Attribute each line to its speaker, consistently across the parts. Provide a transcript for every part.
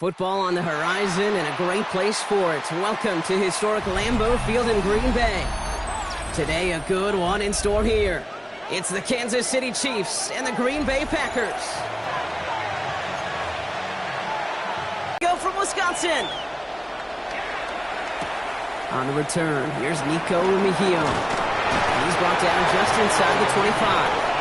Speaker 1: Football on the horizon and a great place for it. Welcome to historic Lambeau Field in Green Bay. Today, a good one in store here. It's the Kansas City Chiefs and the Green Bay Packers. Go from Wisconsin. On the return, here's Nico Mejio. He's brought down just inside the 25.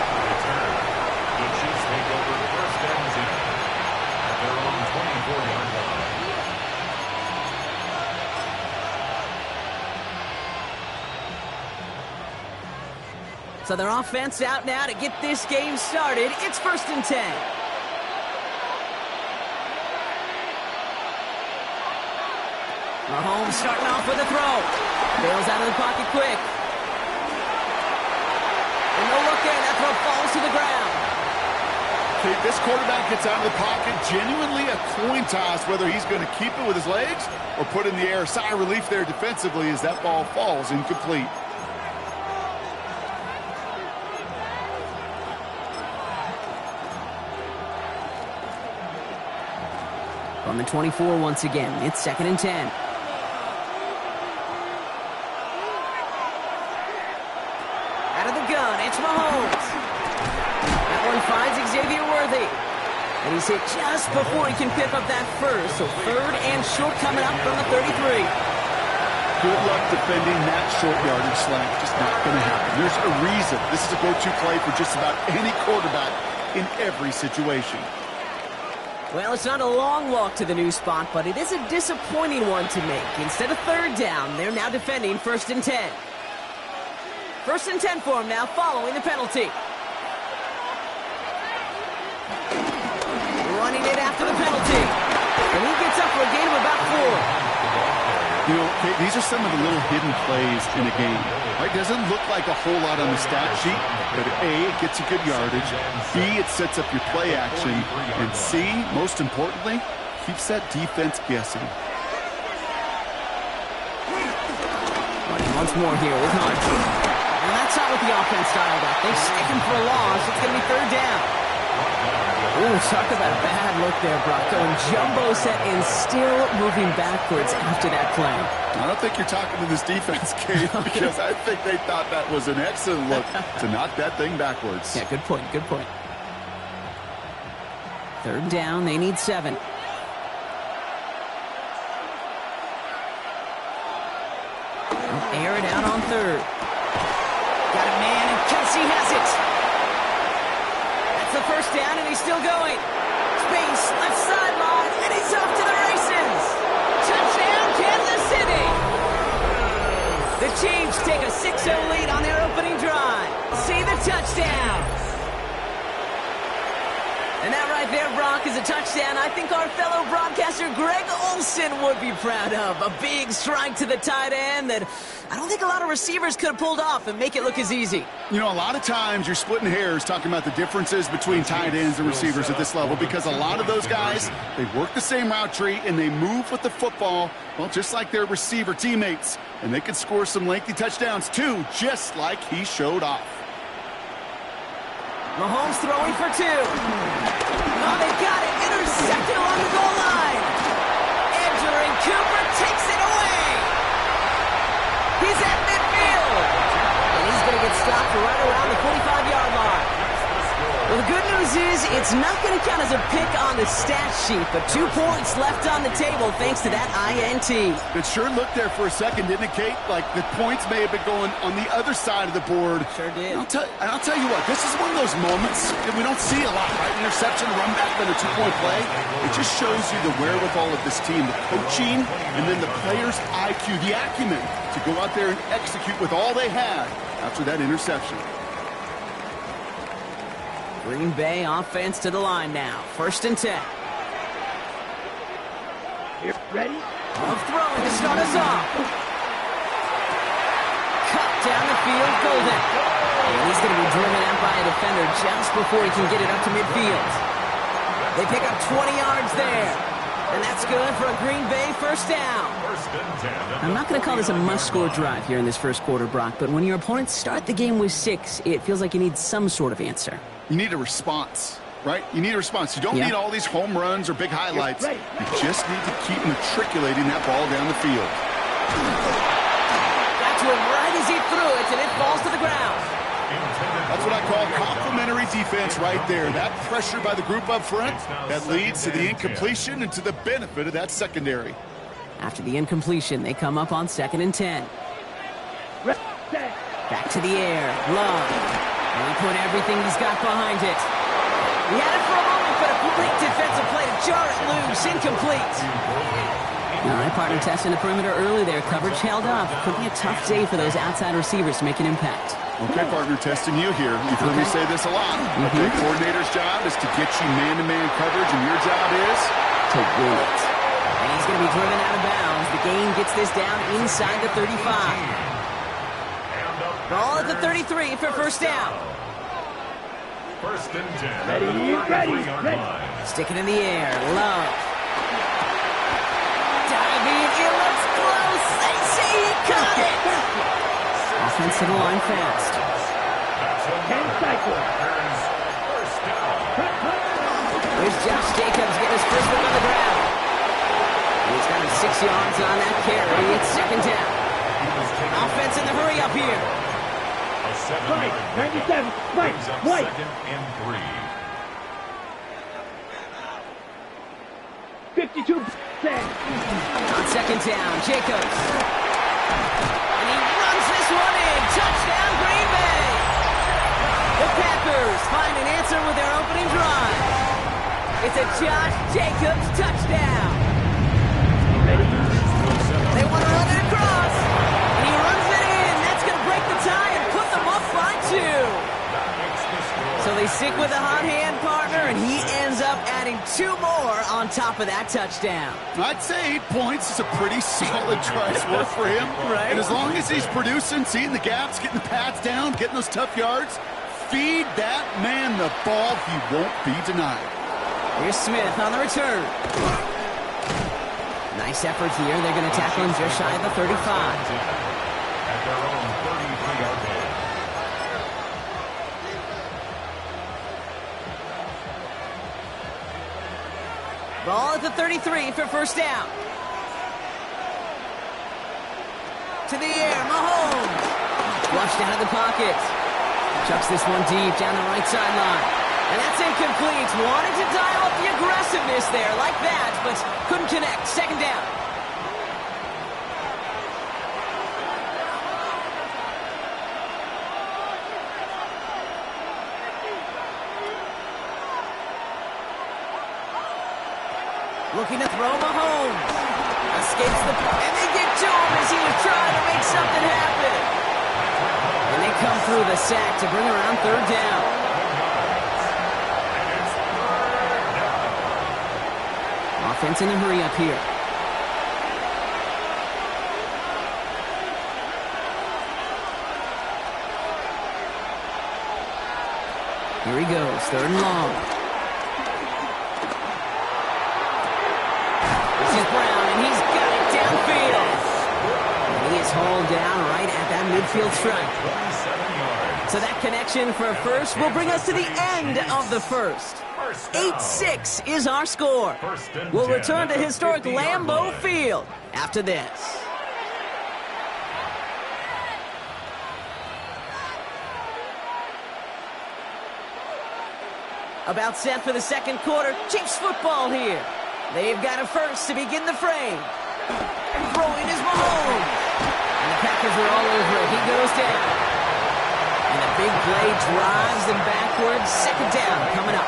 Speaker 1: So their offense out now to get this game started. It's 1st and 10. Mahomes starting off with a throw. Bails out of the pocket quick. And no look there. That throw falls to the ground.
Speaker 2: Okay, this quarterback gets out of the pocket. Genuinely a coin toss whether he's going to keep it with his legs or put it in the air. Sigh of relief there defensively as that ball falls incomplete.
Speaker 1: On the 24 once again, it's 2nd and 10. Out of the gun, it's Mahomes. That one finds Xavier Worthy. And he's hit just before he can pick up that first. So 3rd and short coming up from the 33.
Speaker 2: Good luck defending that short yardage slant. Just not going to happen. There's a reason. This is a go-to play for just about any quarterback in every situation.
Speaker 1: Well, it's not a long walk to the new spot, but it is a disappointing one to make. Instead of 3rd down, they're now defending 1st and 10. 1st and 10 for him now, following the penalty. Running it after the penalty. And he gets up for a gain of about 4.
Speaker 2: You know, these are some of the little hidden plays in a game. Right? Doesn't look like a whole lot on the stat sheet, but A, it gets a good yardage. B, it sets up your play action. And C, most importantly, keeps that defense guessing.
Speaker 1: Once more here with Hunt. And that's not what the offense styled up. They stick him for a loss. It's going to be 3rd down. Ooh, talk about a bad look there, Brock. Going jumbo set and still moving backwards after that play.
Speaker 2: I don't think you're talking to this defense, Kate, because I think they thought that was an excellent look to knock that thing backwards.
Speaker 1: Yeah, good point, good point. 3rd down, they need 7. Air it out on 3rd. Got a man, and Kelsey has it. That's the 1st down, and he's still going. Space, left sideline, and he's off to the races. Touchdown, Kansas City. The Chiefs take a 6-0 lead on their opening drive. See the touchdown. And that right there, Brock, is a touchdown I think our fellow broadcaster Greg Olsen would be proud of. A big strike to the tight end that I don't think a lot of receivers could have pulled off and make it look as easy.
Speaker 2: You know, a lot of times you're splitting hairs talking about the differences between tight ends and receivers at this level because a lot of those guys, they work the same route tree and they move with the football, well, just like their receiver teammates. And they can score some lengthy touchdowns, too, just like he showed off.
Speaker 1: Mahomes throwing for 2. Oh, they got it. Intercepted along the goal line. Edger and Cooper takes it away. He's at midfield. And he's going to get stopped right around the 45-yard line. Well, the good news is it's not going to count as a pick on the stat sheet, but 2 points left on the table thanks to that INT.
Speaker 2: It sure looked there for a second, didn't it, Kate? Like the points may have been going on the other side of the board.
Speaker 1: Sure did.
Speaker 2: And I'll tell you what, this is one of those moments that we don't see a lot, right? Interception, run back, then a 2-point play. It just shows you the wherewithal of this team, the coaching, and then the players' IQ, the acumen to go out there and execute with all they had after that interception.
Speaker 1: Green Bay offense to the line now. 1st and 10.
Speaker 3: Here, ready?
Speaker 1: Of throwing to start us off. Cut down the field, Golden. And he's going to be driven out by a defender just before he can get it up to midfield. They pick up 20 yards there. And that's good for a Green Bay 1st down. I'm not going to call this a must-score drive here in this 1st quarter, Brock, but when your opponents start the game with 6, it feels like you need some sort of answer.
Speaker 2: You need a response. right? You need a response. You don't need all these home runs or big highlights. You just need to keep matriculating that ball down the field.
Speaker 1: Got to him right as he threw it, and it falls to the ground.
Speaker 2: That's what I call complimentary defense right there. That pressure by the group up front, that leads to the incompletion and to the benefit of that secondary.
Speaker 1: After the incompletion, they come up on 2nd and 10. Back to the air. Love. And he put everything he's got behind it. He had it for a moment, but a complete defensive play to jar it loose. Incomplete. All right, partner, testing the perimeter early there. Coverage held up. Could be a tough day for those outside receivers to make an impact.
Speaker 2: Okay, partner, testing you here. You've heard me say this a lot. The coordinator's job is to get you man-to-man coverage, and your job is
Speaker 1: to win it. And he's going to be driven out of bounds. The gain gets this down inside the 35. Ball at the 33 for first down.
Speaker 3: 1st and 10. Ready.
Speaker 1: Stick it in the air. Love. Diving. It looks close. They say he caught it. Offense to the line fast.
Speaker 3: 10 cycles.
Speaker 1: Here's Josh Jacobs getting his first look on the ground. He's got him 6 yards on that carry. It's 2nd down. Offense in the hurry up here.
Speaker 3: Right, 97, right, right. 2nd and 3. 52%.
Speaker 1: On 2nd down, Jacobs. And he runs this one in. Touchdown, Green Bay. The Packers find an answer with their opening drive. It's a Josh Jacobs touchdown. They want to run it across. And he runs it in. That's going to break the tie and put them up by 2. So they stick with the hot hand, partner, and he ends up adding 2 more on top of that touchdown.
Speaker 2: I'd say 8 points is a pretty solid try's work for him.
Speaker 1: Right.
Speaker 2: And as long as he's producing, seeing the gaps, getting the pads down, getting those tough yards, feed that man the ball. He won't be denied.
Speaker 1: Here's Smith on the return. Nice effort here. They're going to tackle him just shy of the 35.
Speaker 3: At their own 33-yard line.
Speaker 1: Ball at the 33 for first down. To the air, Mahomes. Flushed out of the pocket. Chucks this one deep down the right sideline. And that's incomplete. Wanted to dial up the aggressiveness there like that, but couldn't connect. 2nd down. Looking to throw Mahomes. Escapes the... And they get to him as he was trying to make something happen. And they come through the sack to bring around 3rd down. Offense in the hurry up here. Here he goes, 3rd and long. This is Brown, and he's got it downfield. And he is hauled down right at that midfield stripe. So that connection for a first will bring us to the end of the first. 8-6 is our score. We'll return to historic Lambeau Field after this. About set for the 2nd quarter. Chiefs football here. They've got a first to begin the frame. And throwing is Mahomes. And the Packers are all over it. He goes down. And the big play drives them backwards. 2nd down coming up.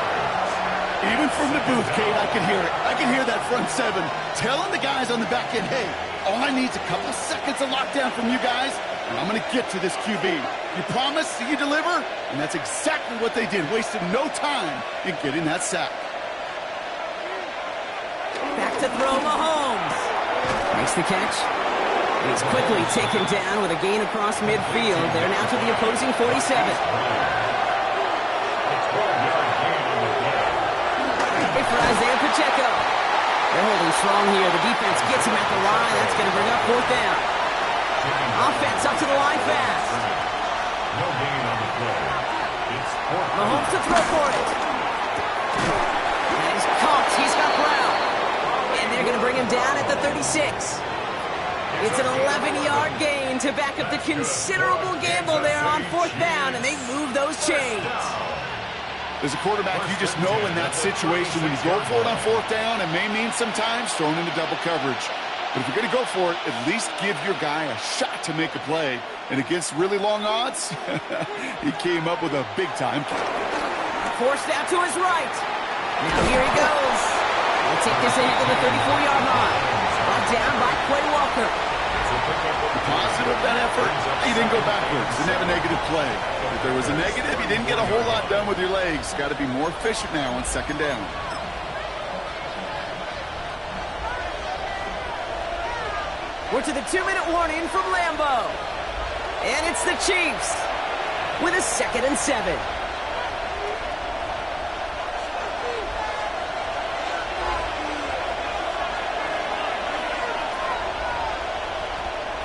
Speaker 2: Even from the booth, Kate, I can hear it. I can hear that front 7 telling the guys on the back end, hey, all I need is a couple of seconds of lockdown from you guys, and I'm going to get to this QB. You promise, you deliver, and that's exactly what they did. Wasted no time in getting that sack.
Speaker 1: Back to throw Mahomes. Makes the catch. He's quickly taken down with a gain across midfield. They're now to the opposing 47. For Isaiah Pacheco. They're holding strong here. The defense gets him at the line. That's going to bring up 4th down. Offense up to the line fast.
Speaker 3: No gain on the play. It's 4th.
Speaker 1: Mahomes to throw for it. And he's caught. He's got Brown. And they're going to bring him down at the 36. It's an 11-yard gain to back up the considerable gamble there on 4th down, and they move those chains.
Speaker 2: As a quarterback, you just know in that situation when you go for it on 4th down, it may mean sometimes thrown into double coverage. But if you're going to go for it, at least give your guy a shot to make a play. And against really long odds, he came up with a big-time play.
Speaker 1: Forced out to his right. Now here he goes. He'll take this into the 34-yard line. Brought down by Quay Walker.
Speaker 2: The positive of that effort, he didn't go backwards. Didn't have a negative play. If there was a negative, he didn't get a whole lot done with your legs. Got to be more efficient now on 2nd down.
Speaker 1: We're to the 2-minute warning from Lambeau. And it's the Chiefs with a 2nd and 7.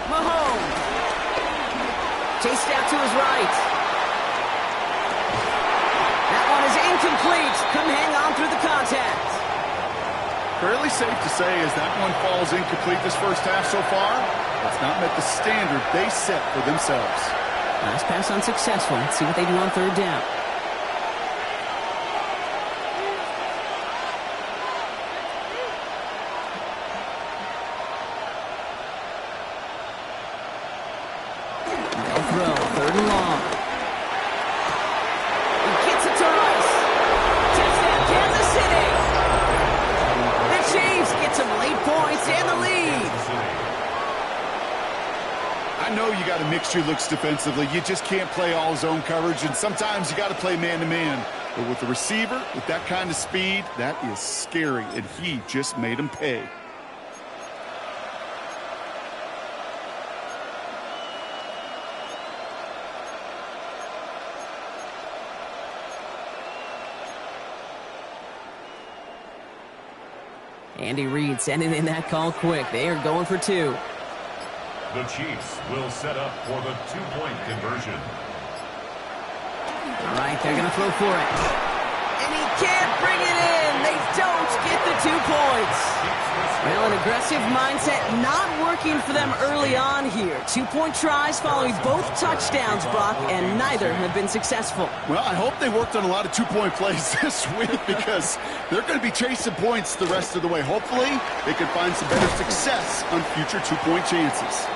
Speaker 1: Mahomes. Chased out to his right. That one is incomplete. Couldn't hang on through the contact.
Speaker 2: Fairly safe to say as that one falls incomplete this first half so far, it's not met the standard they set for themselves.
Speaker 1: Last pass unsuccessful. Let's see what they do on 3rd down. They'll throw. 3rd and long. He gets it to Rice. Touchdown, Kansas City. The Chiefs get some late points and the lead.
Speaker 2: I know you got to mix your looks defensively. You just can't play all zone coverage, and sometimes you got to play man-to-man. But with the receiver, with that kind of speed, that is scary, and he just made him pay.
Speaker 1: Andy Reid sending in that call quick. They are going for 2.
Speaker 3: The Chiefs will set up for the 2-point conversion.
Speaker 1: All right, they're going to throw for it. And he can't bring it in. They don't get the 2 points. Well, an aggressive mindset not working for them early on here. 2-point tries following both touchdowns, Brock, and neither have been successful.
Speaker 2: Well, I hope they worked on a lot of 2-point plays this week because they're going to be chasing points the rest of the way. Hopefully, they can find some better success on future 2-point chances.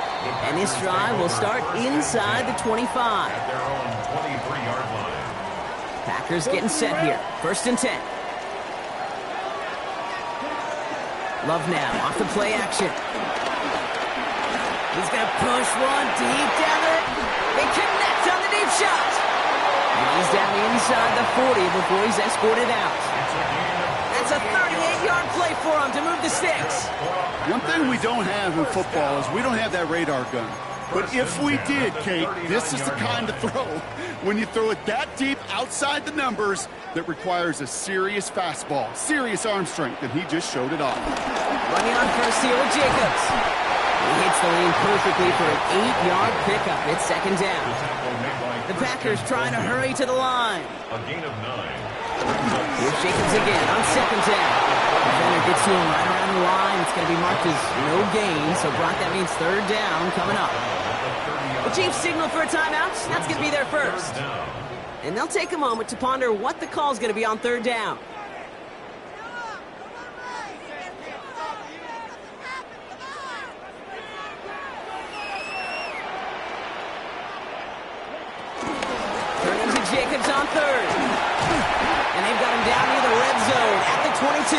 Speaker 1: And this drive will start inside the 25.
Speaker 3: At their own 23-yard line.
Speaker 1: Packers getting set here. 1st and 10. Love now off the play action. He's going to push one deep down there. They connect on the deep shot. And he's down inside the 40 before he's escorted out. That's a 38-yard play for him to move the sticks.
Speaker 2: One thing we don't have in football is we don't have that radar gun. But if we did, Kate, this is the kind of throw, when you throw it that deep outside the numbers, that requires a serious fastball, serious arm strength, and he just showed it off.
Speaker 1: Running on first here with Jacobs. He hits the lane perfectly for an 8-yard pickup. It's 2nd down. The Packers trying to hurry to the line.
Speaker 3: A gain of 9.
Speaker 1: Here's Jacobs again on 2nd down. Defender gets to him right around the line. It's going to be marked as no gain. So, Brock, that means 3rd down coming up. The Chiefs signal for a timeout. That's going to be their first. And they'll take a moment to ponder what the call is going to be on 3rd down. Turning to Jacobs on 3rd. And they've got him down near the red zone at the 22.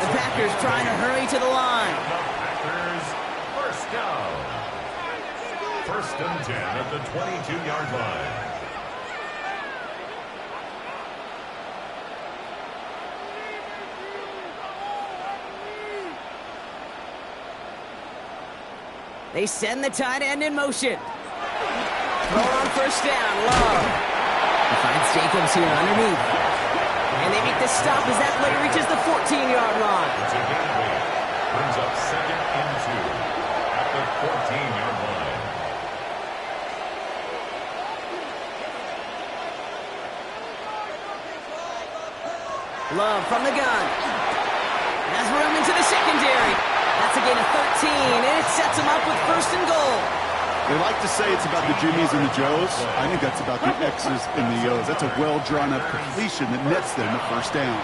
Speaker 1: The Packers trying to hurry to the line.
Speaker 3: Packers first down. 1st and 10 at the 22-yard line.
Speaker 1: They send the tight end in motion. Throw on 1st down, Love. He finds Jacobs here underneath. And they make the stop as that play reaches the 14-yard line.
Speaker 3: It's a gain of 8. Brings up 2nd and 2 at the 14-yard line.
Speaker 1: Love from the gun. Has room into the secondary. That's a gain of 13, and it sets him up with first and goal.
Speaker 2: They like to say it's about the Jimmies and the Joes. I think that's about the X's and the O's. That's a well-drawn-up completion that nets them the first down.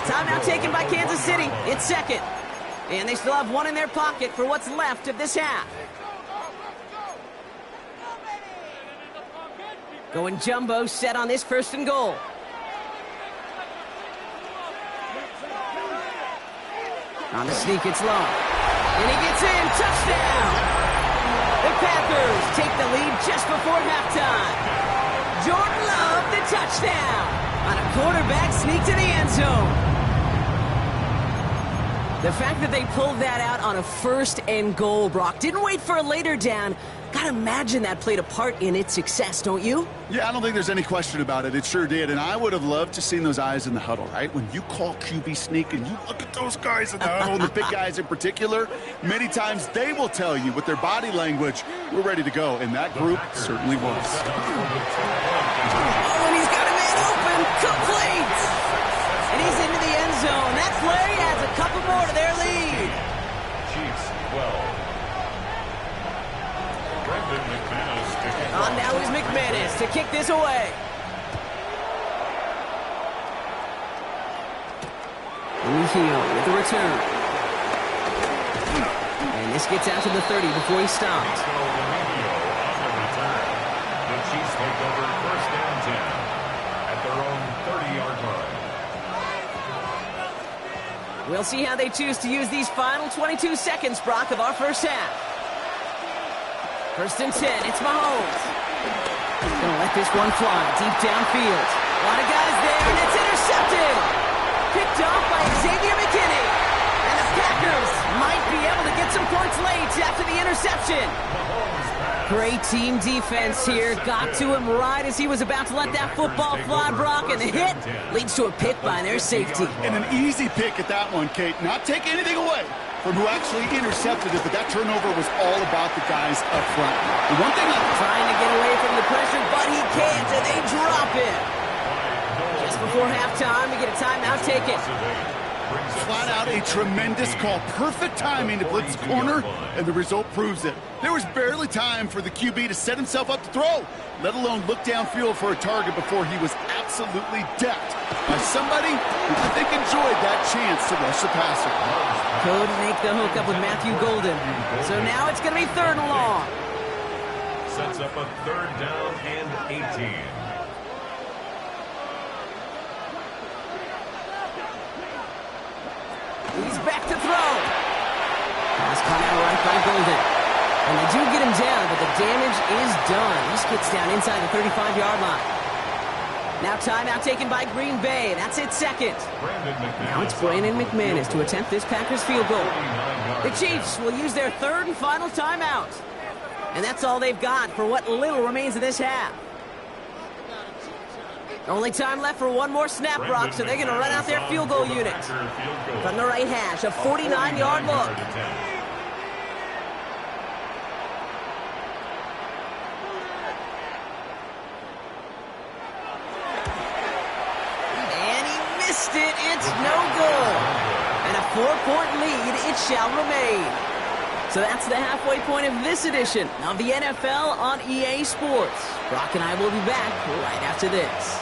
Speaker 1: Timeout taken by Kansas City. It's second. And they still have one in their pocket for what's left of this half. Going jumbo set on this first and goal. On the sneak, it's long. And he gets in. Touchdown! The Packers take the lead just before halftime. Jordan Love, the touchdown. On a quarterback sneak to the end zone. The fact that they pulled that out on a first and goal, Brock, didn't wait for a later down. Gotta imagine that played a part in its success, don't you?
Speaker 2: Yeah, I don't think there's any question about it. It sure did. And I would have loved to seen those eyes in the huddle, right? When you call QB sneak and you look at those guys in the huddle, and the big guys in particular, many times they will tell you with their body language, we're ready to go. And that group certainly was.
Speaker 1: Oh, and he's got a man open. Complete. And he's into the end zone. That play adds a couple more to their lead.
Speaker 3: Chiefs 12.
Speaker 1: On now is McManus to kick this away. Mujio with the return. And this gets out to the 30 before he stops.
Speaker 3: The Chiefs take over first down 10 at their own 30-yard line.
Speaker 1: We'll see how they choose to use these final 22 seconds, Brock, of our first half. First and 10, it's Mahomes. Gonna let this one fly deep downfield. A lot of guys there, and it's intercepted. Picked off by Xavier McKinney. And the Packers might be able to get some points late after the interception. Great team defense here. Got to him right as he was about to let that football fly, Brock, and the hit leads to a pick by their safety.
Speaker 2: And an easy pick at that one, Kate. Not take anything away from who actually intercepted it, but that turnover was all about the guys up front. The one thing
Speaker 1: trying to get away from the pressure, but he can't, and they drop it. Just before halftime, we get a timeout taken.
Speaker 2: Flat out a tremendous call. Perfect timing to blitz the corner, and the result proves it. There was barely time for the QB to set himself up to throw, let alone look downfield for a target before he was absolutely decked by somebody who I think enjoyed that chance to rush the passer.
Speaker 1: Couldn't make the hook up with Matthew Golden. So now it's going to be third and long.
Speaker 3: Sets up a third down and 18.
Speaker 1: He's back to throw. Pass caught out right by Golden. And they do get him down, but the damage is done. He gets down inside the 35-yard line. Now timeout taken by Green Bay. That's its second. Now it's Brandon McManus to attempt this Packers field goal. The Chiefs will use their third and final timeout. And that's all they've got for what little remains of this half. Only time left for one more snap, Brock, so they're going to run out their field goal unit. From the right hash, a 49-yard look. And he missed it. It's no good. And a 4-point lead, it shall remain. So that's the halfway point of this edition of the NFL on EA Sports. Brock and I will be back right after this.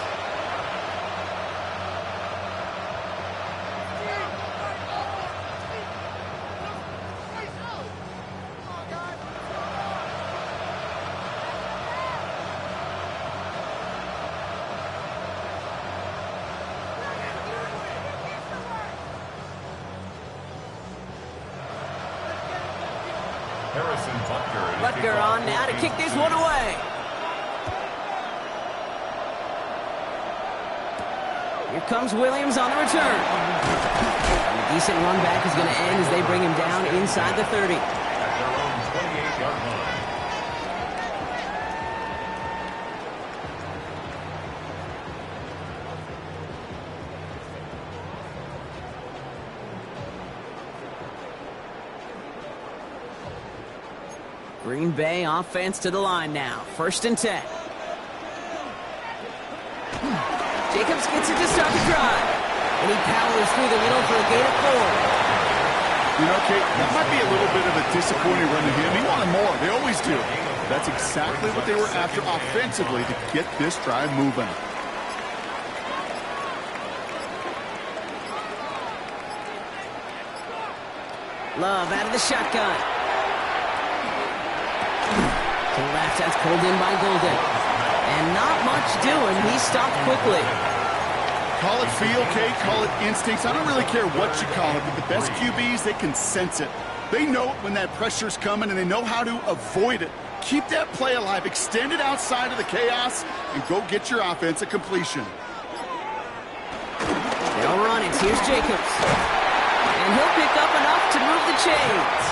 Speaker 1: Butker on now to kick this one away. Here comes Williams on the return. And a decent run back is going to end as they bring him down inside the 30.
Speaker 3: At their own 28-yard line.
Speaker 1: Green Bay offense to the line now. First and 10. Jacobs gets it to start the drive. And he powers through the middle for a gain of 4.
Speaker 2: You know, Kate, that might be a little bit of a disappointing run to him. He wanted more. They always do. That's exactly what they were after offensively to get this drive moving.
Speaker 1: Love out of the shotgun. To the left, that's pulled in by Golden. And not much doing. He stopped quickly.
Speaker 2: Call it feel, Kate, call it instincts. I don't really care what you call it, but the best QBs, they can sense it. They know it when that pressure's coming, and they know how to avoid it. Keep that play alive, extend it outside of the chaos, and go get your offense a completion.
Speaker 1: They'll run it. Here's Jacobs. And he'll pick up enough to move the chains.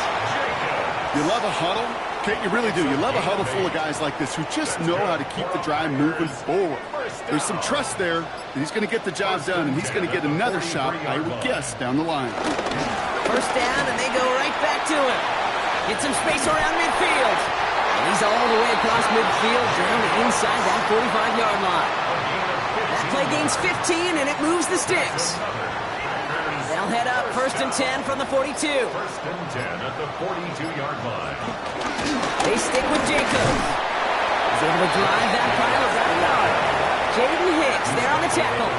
Speaker 2: You love a huddle? Kate, you really do. You love a huddle full of guys like this who just know how to keep the drive moving forward. There's some trust there that he's going to get the job done, and he's going to get another shot, I would guess, down the line.
Speaker 1: First down, and they go right back to him. Get some space around midfield. And he's all the way across midfield, down to inside that 45-yard line. That play gains 15, and it moves the sticks. They'll head up 1st and 10 from the 42.
Speaker 3: 1st and 10 at the 42-yard line.
Speaker 1: They stick with Jacobs. He's able to drive that pile about a yard. Jaden Hicks there on the tackle.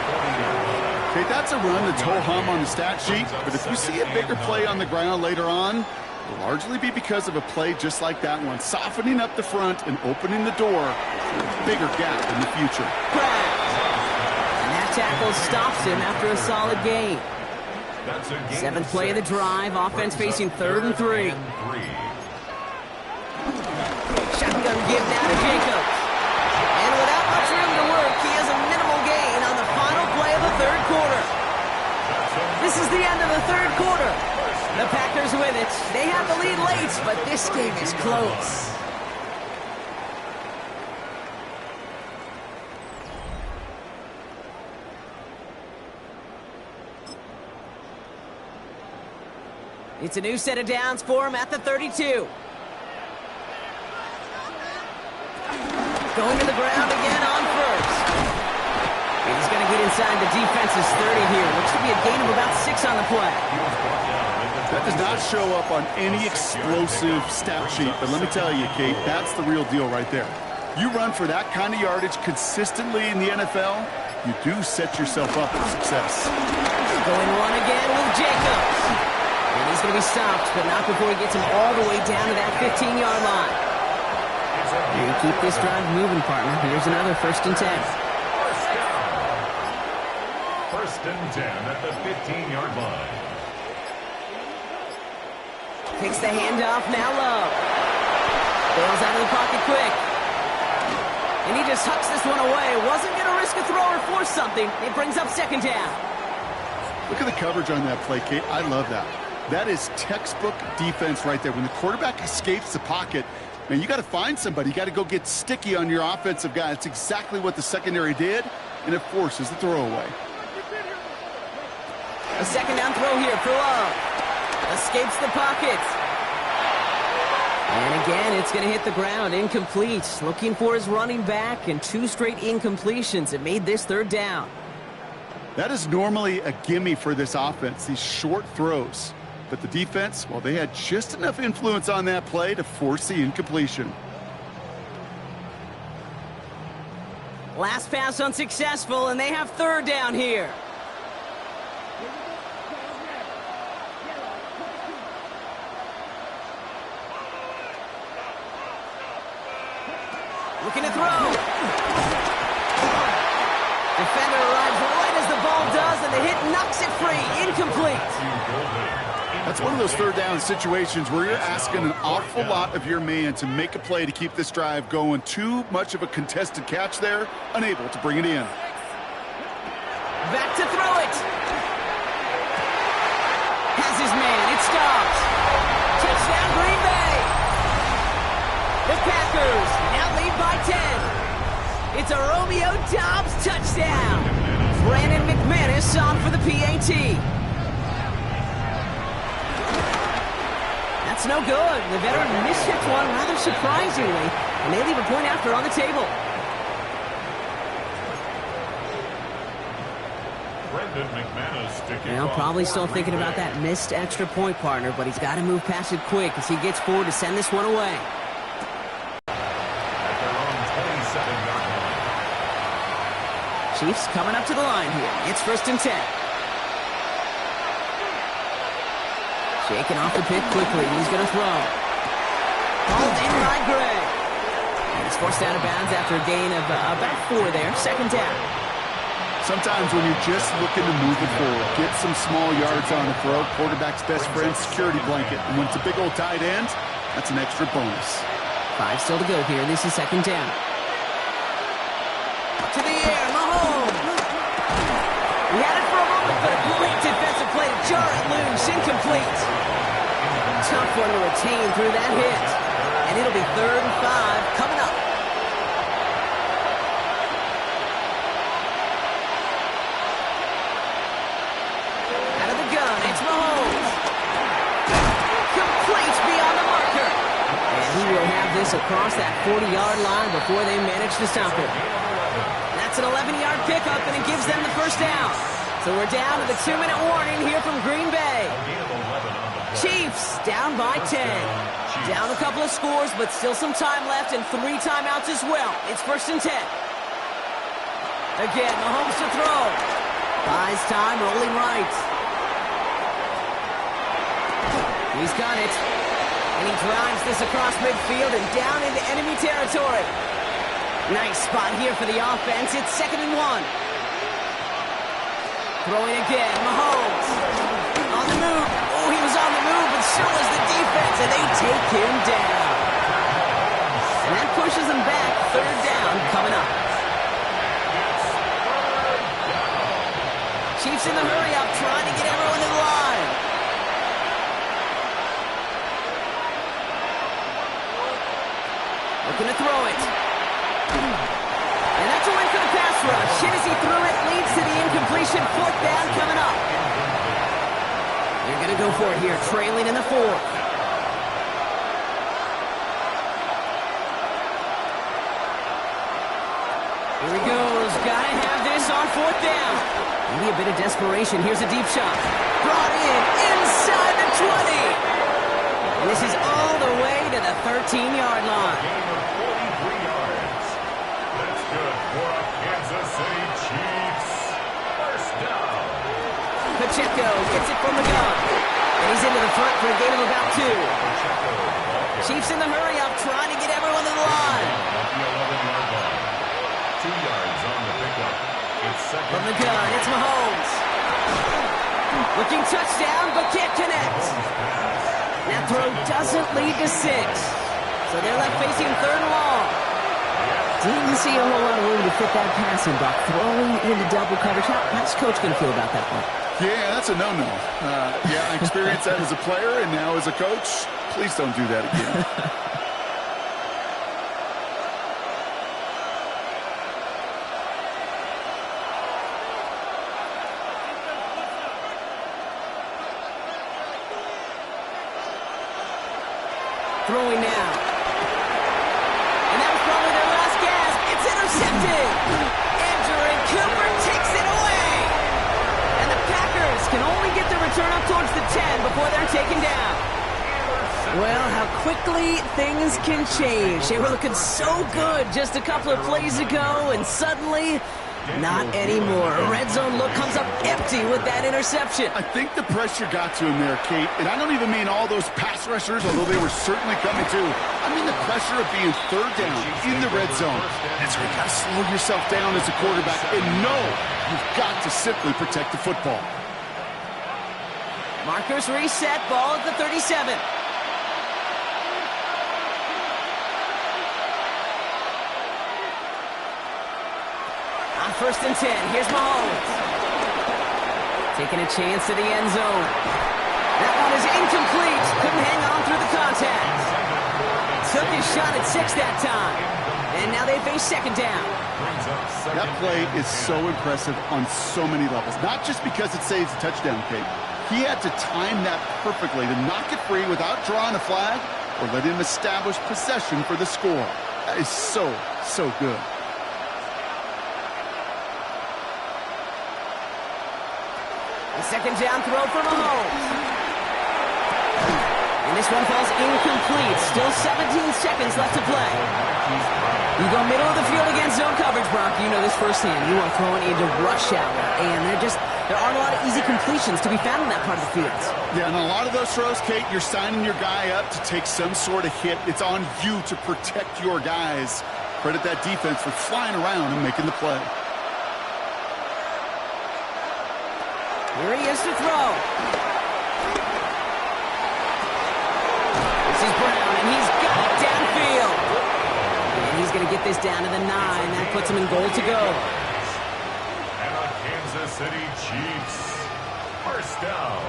Speaker 2: Okay, that's a run that's ho-hum on the stat sheet, but if you see a bigger play on the ground later on, it'll largely be because of a play just like that one, softening up the front and opening the door for a bigger gap in the future.
Speaker 1: And that tackle stops him after a solid gain.
Speaker 3: That's a gain
Speaker 1: 7th play of the drive, offense facing 3rd and 3. Shotgun give now to Jacobs. And without much room to work, he has a minimal gain on the final play of the 3rd quarter. This is the end of the 3rd quarter. The Packers with it. They have the lead late, but this game is close. It's a new set of downs for him at the 32. Going to the ground again on 1st. And he's going to get inside the defense's 30 here. Looks to be a gain of about 6 on the play.
Speaker 2: That does not show up on any explosive stat sheet, but let me tell you, Kate, that's the real deal right there. You run for that kind of yardage consistently in the NFL, you do set yourself up for success.
Speaker 1: Going one again with Jacobs. And he's going to be stopped, but not before he gets him all the way down to that 15-yard line. And you keep this drive moving, partner. Here's another 1st and 10.
Speaker 3: 1st and 10 at the 15-yard line.
Speaker 1: Takes the handoff, now Love. Bails out of the pocket quick. And he just hucks this one away. Wasn't going to risk a throw or force something. It brings up 2nd down.
Speaker 2: Look at the coverage on that play, Kate. I love that. That is textbook defense right there. When the quarterback escapes the pocket, man, you got to find somebody. You got to go get sticky on your offensive guy. That's exactly what the secondary did, and it forces the throwaway.
Speaker 1: A 2nd down throw here for Love. Escapes the pocket. And again, it's going to hit the ground. Incomplete. Looking for his running back, and 2 straight incompletions. It made this 3rd down.
Speaker 2: That is normally a gimme for this offense, these short throws. But the defense, well, they had just enough influence on that play to force the incompletion.
Speaker 1: Last pass unsuccessful, and they have 3rd down here. Looking to throw. Defender arrives right as the ball does, and the hit knocks it free. Incomplete.
Speaker 2: That's one of those 3rd down situations where you're asking an awful lot of your man to make a play to keep this drive going. Too much of a contested catch there, unable to bring it in.
Speaker 1: Back to throw it. Has his man. It stops. Touchdown, Green Bay. The Packers now lead by 10. It's a Romeo Doubs touchdown. Brandon McManus on for the PAT. That's no good. The veteran miships one rather surprisingly, and they leave a point after on the table. Well, probably still thinking about that missed extra point, partner, but he's got to move past it quick as he gets forward to send this one away.
Speaker 3: At their own 27-yard line.
Speaker 1: Chiefs coming up to the line here. It's 1st and 10. Shaking off the pick quickly. He's going to throw. Called in by Gray. And he's forced out of bounds after a gain of about 4 there. 2nd down.
Speaker 2: Sometimes when you're just looking to move it forward, get some small yards on the throw, quarterback's best friend, security blanket. And when it's a big old tight end, that's an extra bonus.
Speaker 1: 5 still to go here. This is 2nd down. To the air, Mahomes. He had it for a moment, but a great defensive play to jar it loose. Incomplete. Tough one to retain through that hit. And it'll be 3rd and 5 coming up. Out of the gun, it's Mahomes. Complete beyond the marker. And he will have this across that 40-yard line before they manage to stop it. That's an 11-yard pickup, and it gives them the 1st down. So we're down to the 2-minute warning here from Green Bay. Chiefs down by 10. Down a couple of scores, but still some time left and 3 timeouts as well. It's 1st and 10. Again, Mahomes to throw. Buys time, rolling right. He's got it. And he drives this across midfield and down into enemy territory. Nice spot here for the offense. It's 2nd and 1. Throwing again, Mahomes. On the move. Oh, he was on the move, but so was the defense, and they take him down. And that pushes him back. 3rd down coming up. Chiefs in the hurry up, trying to get everyone in line. Looking to throw it. And that's a win for the pass rush. Shit as he threw it, leads to the incompletion. 4th down coming up. They're going to go for it here, trailing in the 4th. Here he goes. Got to have this on 4th down. Maybe a bit of desperation. Here's a deep shot. Brought in inside the 20. And this is all the way to the 13-yard line.
Speaker 3: Gain of 43 yards. That's good for a Kansas City Chiefs. 1st down.
Speaker 1: Pacheco gets it from the gun. And he's into the front for a gain of about 2. Chiefs in the hurry-up, trying to get everyone to the line.
Speaker 3: At the 11-yard line. 2 yards on the pickup. It's 2nd.
Speaker 1: From the gun, it's Mahomes. Looking touchdown, but can't connect. That throw doesn't lead to 6. So they're left facing 3rd and long. Didn't see a whole lot of room to fit that passing, but throwing into double coverage. How's Coach going to feel about that one?
Speaker 2: Yeah, that's a no-no. Yeah, I experienced that as a player and now as a coach. Please don't do that again.
Speaker 1: Throwing now. And that was probably their last gasp. It's intercepted. Andrew and Cooper takes it away. And the Packers can only get the return up towards the 10 before they're taken down. Well, how quickly things can change. They were looking so good just a couple of plays ago, and suddenly, not anymore. A red zone look comes up empty with that interception.
Speaker 2: I think the pressure got to him there, Kate. And I don't even mean all those pass rushers, although they were certainly coming too. I mean the pressure of being 3rd down in the red zone. And so you got to slow yourself down as a quarterback and know you've got to simply protect the football.
Speaker 1: Markers reset, ball at the 37. On 1st and 10, here's Mahomes. Taking a chance to the end zone. That one is incomplete. Couldn't hang on through the contact. Took his shot at 6 that time. And now they face 2nd down.
Speaker 2: That play is so impressive on so many levels. Not just because it saves a touchdown, Kate. He had to time that perfectly to knock it free without drawing a flag or let him establish possession for the score. That is so, so good.
Speaker 1: The second down throw for Mahomes. And this one falls incomplete. Still 17 seconds left to play. You go middle of the field against zone coverage, Brock. You know this firsthand. You are throwing into rush hour. And there aren't a lot of easy completions to be found in that part of the field.
Speaker 2: Yeah, and a lot of those throws, Kate, you're signing your guy up to take some sort of hit. It's on you to protect your guys. Credit that defense for flying around and making the play.
Speaker 1: Here he is to throw. This is Brown, and he's got it downfield. And he's going to get this down to the 9. That puts him in goal to go.
Speaker 3: And the Kansas City Chiefs. First down.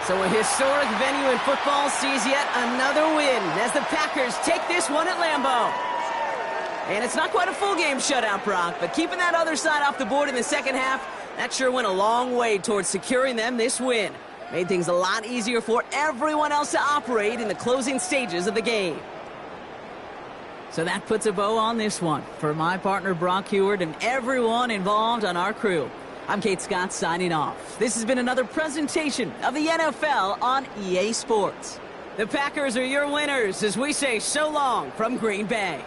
Speaker 1: So a historic venue in football sees yet another win as the Packers take this one at Lambeau. And it's not quite a full game shutout, Brock, but keeping that other side off the board in the second half, that sure went a long way towards securing them this win. Made things a lot easier for everyone else to operate in the closing stages of the game. So that puts a bow on this one. For my partner, Brock Heward, and everyone involved on our crew, I'm Kate Scott signing off. This has been another presentation of the NFL on EA Sports. The Packers are your winners as we say so long from Green Bay.